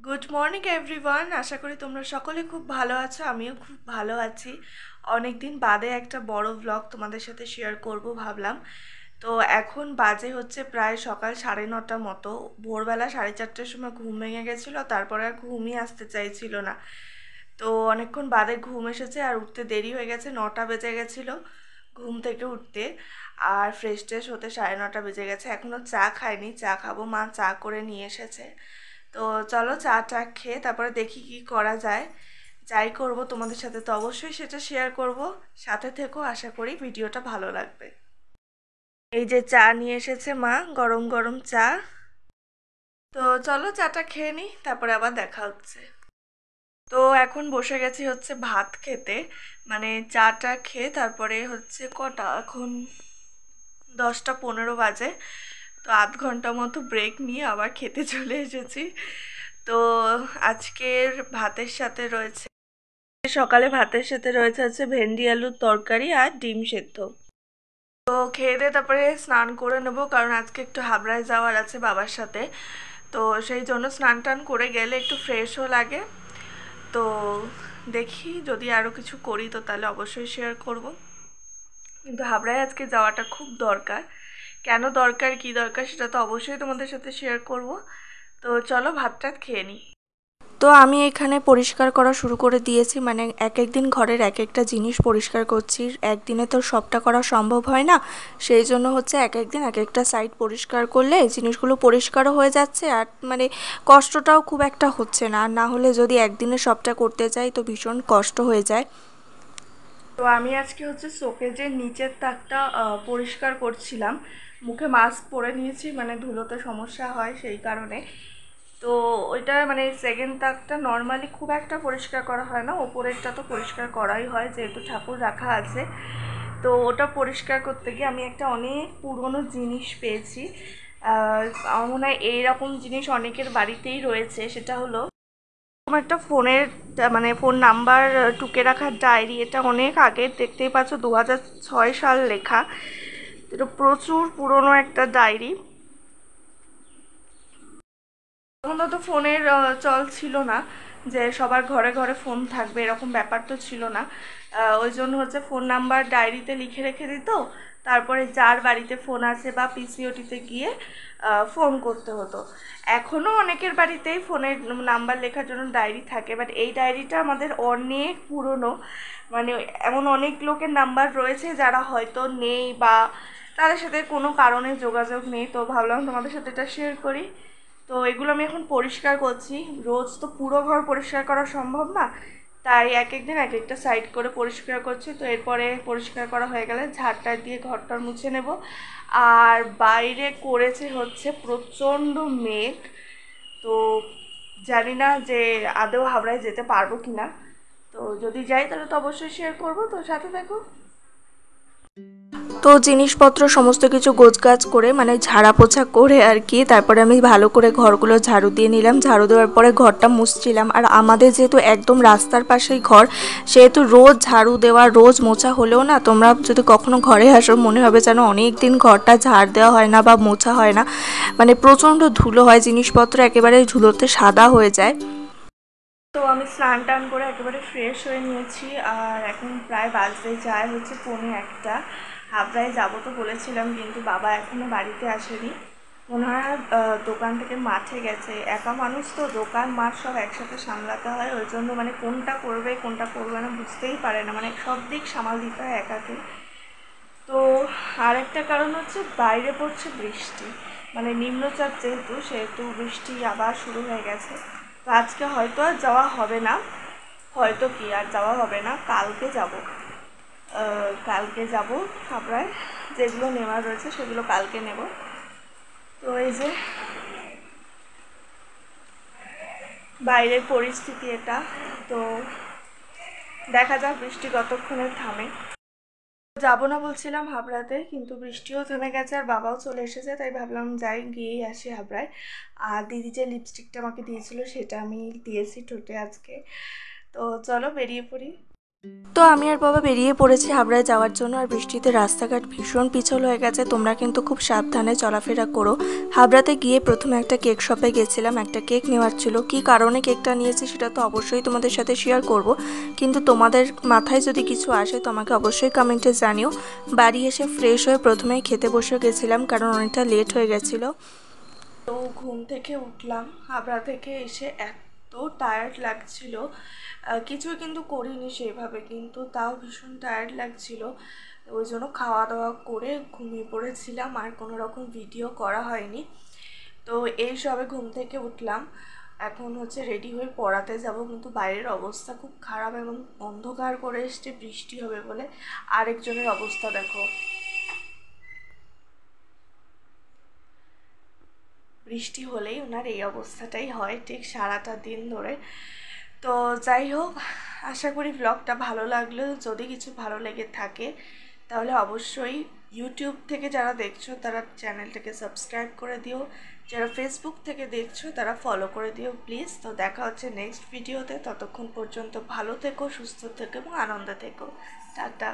Good morning everyone. আশা করি তোমরা সকলে খুব ভালো আছো, আমিও খুব ভালো আছি। অনেক দিন বাদে একটা বড় ব্লগ তোমাদের সাথে শেয়ার করব ভাবলাম। তো এখন বাজে হচ্ছে প্রায় সকাল 9:30 মতো। ভোরবেলা 4:30টার সময় ঘুম ভেঙে গেছিলো, তারপরে আর ঘুমই আসতে চাইছিল না। তো অনেকক্ষণ বাদে ঘুম এসেছে আর উঠতে দেরি হয়ে গেছে, 9টা বেজে গেছিলো ঘুম থেকে উঠতে। আর ফ্রেশ ট্রেশ হতে 9:30 বেজে গেছে, এখনও চা খাইনি, চা খাবো, মা চা করে নিয়ে এসেছে। তো চলো চা টা খেয়ে তারপরে দেখি কি করা যায়। যাই করব তোমাদের সাথে তো অবশ্যই সেটা শেয়ার করব। সাথে থেকো, আশা করি ভিডিওটা ভালো লাগবে। এই যে চা নিয়ে এসেছে মা, গরম গরম চা। তো চলো চাটা খেয়ে নিই, তারপরে আবার দেখা হচ্ছে। তো এখন বসে গেছি হচ্ছে ভাত খেতে, মানে চাটা খেয়ে তারপরে হচ্ছে কটা এখন 10টা 15 বাজে। তো আধ ঘন্টা মতো ব্রেক নিয়ে আবার খেতে চলে এসেছি। তো আজকের ভাতের সাথে রয়েছে, সকালে ভাতের সাথে রয়েছে হচ্ছে ভেন্ডি আলুর তরকারি আর ডিম সেদ্ধ। তো খেয়ে দিয়ে তারপরে স্নান করে নেবো, কারণ আজকে একটু হাবড়ায় যাওয়ার আছে বাবার সাথে। তো সেই জন্য স্নান টান করে গেলে একটু ফ্রেশও লাগে। তো দেখি যদি আরও কিছু করি তো তাহলে অবশ্যই শেয়ার করব। কিন্তু হাবড়ায় আজকে যাওয়াটা খুব দরকার। কেন দরকার, কি দরকার সেটা তো অবশ্যই তোমাদের সাথে শেয়ার করব। তো চলো ভাতটা খেয়ে নিই। তো আমি এখানে পরিষ্কার করা শুরু করে দিয়েছি, মানে এক এক দিন ঘরের এক একটা জিনিস পরিষ্কার করছি। একদিনে তো সবটা করা সম্ভব হয় না, সেই জন্য হচ্ছে এক এক দিন এক একটা সাইড পরিষ্কার করলে জিনিসগুলো পরিষ্কারও হয়ে যাচ্ছে, আর মানে কষ্টটাও খুব একটা হচ্ছে না। আর না হলে যদি একদিনে সবটা করতে যাই তো ভীষণ কষ্ট হয়ে যায়। তো আমি আজকে হচ্ছে শোকেজের নিচের তাকটা পরিষ্কার করছিলাম। মুখে মাস্ক পরে নিয়েছি, মানে ধুলোতে সমস্যা হয় সেই কারণে। তো ওইটা মানে সেকেন্ড তাকটা নর্মালি খুব একটা পরিষ্কার করা হয় না, ওপরেরটা তো পরিষ্কার করাই হয় যেহেতু ঠাকুর রাখা আছে। তো ওটা পরিষ্কার করতে গিয়ে আমি একটা অনেক পুরনো জিনিস পেয়েছি। আমার মনে হয় এইরকম জিনিস অনেকের বাড়িতেই রয়েছে। সেটা হলো একটা ফোনের মানে ফোন নাম্বার টুকে রাখার ডায়েরি। এটা অনেক আগে, দেখতেই পাচ্ছ 2006 সাল লেখা। এটা প্রচুর পুরনো একটা ডায়েরি। তখন তো ফোনের চল ছিল না যে সবার ঘরে ঘরে ফোন থাকবে, এরকম ব্যাপার তো ছিল না। ওই জন্য হচ্ছে ফোন নাম্বার ডায়েরিতে লিখে রেখে দিত, তারপরে যার বাড়িতে ফোন আছে বা পিসিওটিতে গিয়ে ফোন করতে হতো। এখনও অনেকের বাড়িতেই ফোনের নাম্বার লেখার জন্য ডায়েরি থাকে, বাট এই ডায়েরিটা আমাদের অনেক পুরনো। মানে এমন অনেক লোকের নাম্বার রয়েছে যারা হয়তো নেই বা তাদের সাথে কোনো কারণে যোগাযোগ নেই। তো ভাবলাম তোমাদের সাথে এটা শেয়ার করি। তো এগুলো আমি এখন পরিষ্কার করছি। রোজ তো পুরো ঘর পরিষ্কার করা সম্ভব না, তাই এক এক দিন এক একটা সাইড করে পরিষ্কার করছি। তো এরপরে পরিষ্কার করা হয়ে গেলে ঝাড়টা দিয়ে ঘরটা মুছে নেব। আর বাইরে করেছে হচ্ছে প্রচণ্ড মেঘ। তো জানি না যে আদৌ হাওড়ায় যেতে পারবো কি না। তো যদি যাই তাহলে তো অবশ্যই শেয়ার করবো, তো সাথে দেখো। তো জিনিসপত্র সমস্ত কিছু গোছগাছ করে মানে ঝাড়া পোছা করে আর কি, তারপরে আমি ভালো করে ঘরগুলো ঝাড়ু দিয়ে নিলাম। ঝাড়ু দেওয়ার পরে ঘরটা মুছছিলাম। আর আমাদের যেহেতু একদম রাস্তার পাশেই ঘর, সেহেতু রোজ ঝাড়ু দেওয়া রোজ মোছা হলেও না, তোমরা যদি কখনো ঘরে আসো মনে হবে যেন অনেক দিন ঘরটা ঝাড় দেওয়া হয় না বা মোছা হয় না। মানে প্রচণ্ড ধুলো হয়, জিনিসপত্র একেবারে ধুলোতে সাদা হয়ে যায়। তো আমি স্নান টান করে একেবারে ফ্রেশ হয়ে নিয়েছি। আর এখন প্রায় বাজতে যায় হচ্ছে 1:45। হাবড়ায় যাবো তো বলেছিলাম, কিন্তু বাবা এখনও বাড়িতে আসেনি। মনে হয় দোকান থেকে মাঠে গেছে। একা মানুষ তো, দোকান মাঠ সব একসাথে সামলাতে হয়, ওই জন্য মানে কোনটা করবে কোনটা করবে না বুঝতেই পারে না, মানে সব দিক সামাল দিতে হয় একাকে। তো আর একটা কারণ হচ্ছে বাইরে পড়ছে বৃষ্টি, মানে নিম্নচাপ যেহেতু সেহেতু বৃষ্টি আবার শুরু হয়ে গেছে। তো আজকে হয়তো আর যাওয়া হবে না, হয়তো কি আর যাওয়া হবে না, কালকে যাব। কালকে যাব হাবড়ায়, যেগুলো নেওয়ার রয়েছে সেগুলো কালকে নেব। তো এই যে বাইরের পরিস্থিতি এটা। তো দেখা যাক বৃষ্টি কতক্ষণে থামে। যাবো না বলছিলাম হাবড়াতে, কিন্তু বৃষ্টিও থেমে গেছে আর বাবাও চলে এসেছে, তাই ভাবলাম যাই, গিয়েই আসি হাবড়ায়। আর দিদি যে লিপস্টিকটা আমাকে দিয়েছিল সেটা আমি দিয়েছি ঠোঁটে আজকে। তো চলো বেরিয়ে পড়ি। তো আমি আর বাবা বেরিয়ে পড়েছি হাবড়ায় যাওয়ার জন্য। আর বৃষ্টিতে রাস্তাঘাট ভীষণ পিছল হয়ে গেছে, তোমরা কিন্তু খুব সাবধানে চলাফেরা করো। হাবড়াতে গিয়ে প্রথমে একটা কেক শপে গেছিলাম, একটা কেক নেওয়ার ছিল। কী কারণে কেকটা নিয়েছি সেটা তো অবশ্যই তোমাদের সাথে শেয়ার করব, কিন্তু তোমাদের মাথায় যদি কিছু আসে তো আমাকে অবশ্যই কমেন্টে জানিও। বাড়ি এসে ফ্রেশ হয়ে প্রথমেই খেতে বসে গেছিলাম, কারণ অনেকটা লেট হয়ে গেছিলো। তো ঘুম থেকে উঠলাম, হাবড়া থেকে এসে এত টায়ার্ড লাগছিল, কিছুই কিন্তু করিনি সেইভাবে, কিন্তু তাও ভীষণ টায়ার্ড লাগছিল। ওই জন্য খাওয়া দাওয়া করে ঘুমিয়ে পড়েছিলাম, আর কোনো রকম ভিডিও করা হয়নি। তো এই সবে ঘুম থেকে উঠলাম, এখন হচ্ছে রেডি হয়ে পড়াতে যাব, কিন্তু বাইরের অবস্থা খুব খারাপ এবং অন্ধকার করে এসছে বৃষ্টি হবে বলে। আরেকজনের অবস্থা দেখো, বৃষ্টি হলেই ওনার এই অবস্থাটাই হয় ঠিক সারাটা দিন ধরে। তো যাই হোক, আশা করি ব্লগটা ভালো লাগলো। যদি কিছু ভালো লেগে থাকে তাহলে অবশ্যই ইউটিউব থেকে যারা দেখছো তারা চ্যানেলটাকে সাবস্ক্রাইব করে দিও, যারা ফেসবুক থেকে দেখছো তারা ফলো করে দিও প্লিজ। তো দেখা হচ্ছে নেক্সট ভিডিওতে, ততক্ষণ পর্যন্ত ভালো থেকো, সুস্থ থেকো এবং আনন্দে থেকো। টাটা।